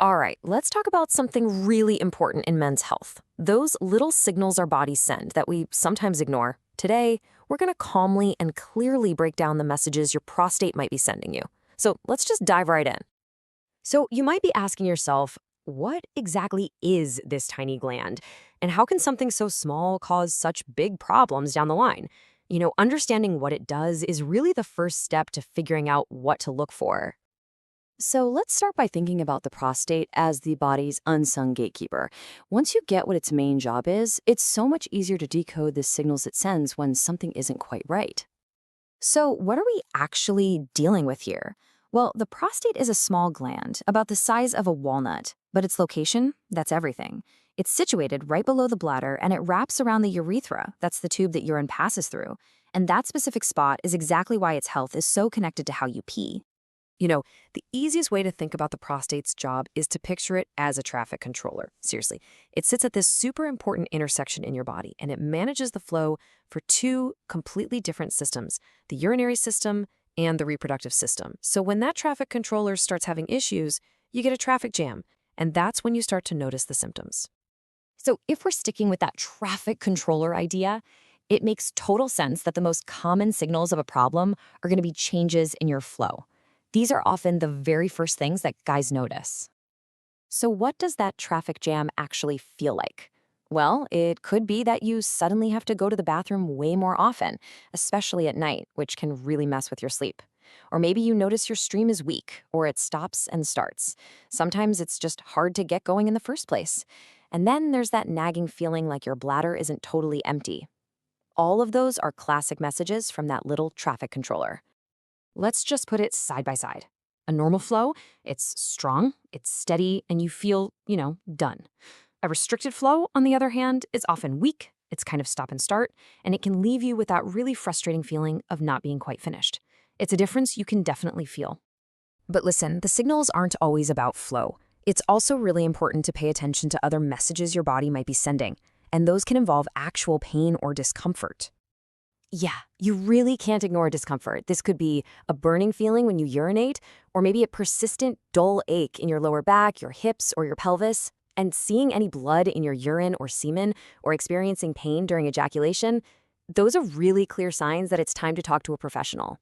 All right, let's talk about something really important in men's health. Those little signals our bodies send that we sometimes ignore. Today, we're going to calmly and clearly break down the messages your prostate might be sending you. So let's just dive right in. So you might be asking yourself, what exactly is this tiny gland? And how can something so small cause such big problems down the line? Understanding what it does is really the first step to figuring out what to look for. So let's start by thinking about the prostate as the body's unsung gatekeeper. Once you get what its main job is, it's so much easier to decode the signals it sends when something isn't quite right. So what are we actually dealing with here? Well, the prostate is a small gland, about the size of a walnut, but its location, that's everything. It's situated right below the bladder and it wraps around the urethra, that's the tube that urine passes through. And that specific spot is exactly why its health is so connected to how you pee. The easiest way to think about the prostate's job is to picture it as a traffic controller. Seriously, it sits at this super important intersection in your body, and it manages the flow for two completely different systems, the urinary system and the reproductive system. So when that traffic controller starts having issues, you get a traffic jam, and that's when you start to notice the symptoms. So if we're sticking with that traffic controller idea, it makes total sense that the most common signals of a problem are going to be changes in your flow. These are often the very first things that guys notice. So what does that traffic jam actually feel like? Well, it could be that you suddenly have to go to the bathroom way more often, especially at night, which can really mess with your sleep. Or maybe you notice your stream is weak, or it stops and starts. Sometimes it's just hard to get going in the first place. And then there's that nagging feeling like your bladder isn't totally empty. All of those are classic messages from that little traffic controller. Let's just put it side by side. A normal flow, it's strong, it's steady, and you feel, done. A restricted flow, on the other hand, is often weak, it's kind of stop and start, and it can leave you with that really frustrating feeling of not being quite finished. It's a difference you can definitely feel. But listen, the signals aren't always about flow. It's also really important to pay attention to other messages your body might be sending, and those can involve actual pain or discomfort. Yeah, you really can't ignore discomfort. This could be a burning feeling when you urinate, or maybe a persistent, dull ache in your lower back, your hips, or your pelvis. And seeing any blood in your urine or semen, or experiencing pain during ejaculation, those are really clear signs that it's time to talk to a professional.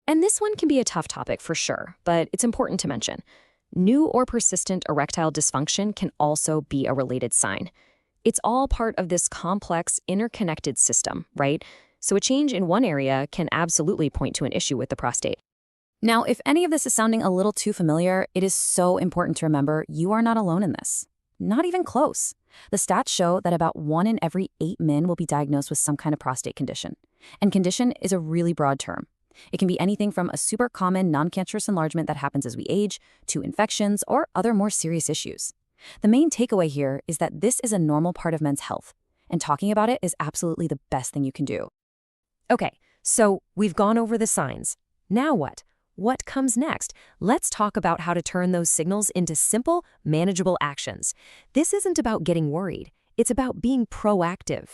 And this one can be a tough topic for sure, but it's important to mention. New or persistent erectile dysfunction can also be a related sign. It's all part of this complex, interconnected system, right? So a change in one area can absolutely point to an issue with the prostate. Now, if any of this is sounding a little too familiar, it is so important to remember you are not alone in this. Not even close. The stats show that about 1 in every 8 men will be diagnosed with some kind of prostate condition. And condition is a really broad term. It can be anything from a super common non-cancerous enlargement that happens as we age, to infections or other more serious issues. The main takeaway here is that this is a normal part of men's health, and talking about it is absolutely the best thing you can do. Okay, so we've gone over the signs. Now what? What comes next? Let's talk about how to turn those signals into simple, manageable actions. This isn't about getting worried. It's about being proactive.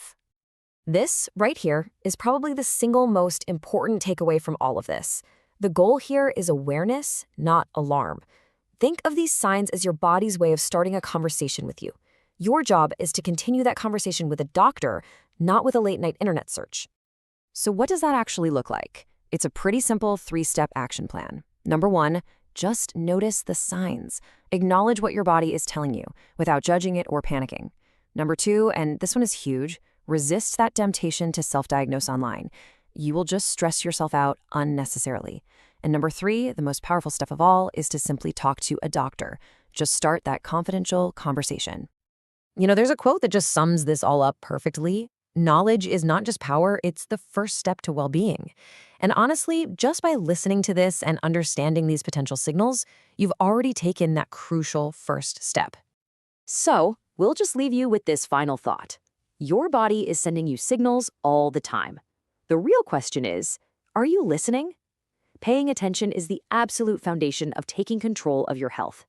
This, right here, is probably the single most important takeaway from all of this. The goal here is awareness, not alarm. Think of these signs as your body's way of starting a conversation with you. Your job is to continue that conversation with a doctor, not with a late-night internet search. So what does that actually look like? It's a pretty simple 3-step action plan. Number 1, just notice the signs. Acknowledge what your body is telling you without judging it or panicking. Number 2, and this one is huge, resist that temptation to self-diagnose online. You will just stress yourself out unnecessarily. And number 3, the most powerful step of all, is to simply talk to a doctor. Just start that confidential conversation. There's a quote that just sums this all up perfectly. Knowledge is not just power, it's the first step to well-being. And honestly, just by listening to this and understanding these potential signals, you've already taken that crucial first step. So, we'll just leave you with this final thought. Your body is sending you signals all the time. The real question is, are you listening? Paying attention is the absolute foundation of taking control of your health.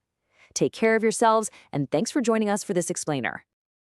Take care of yourselves, and thanks for joining us for this explainer.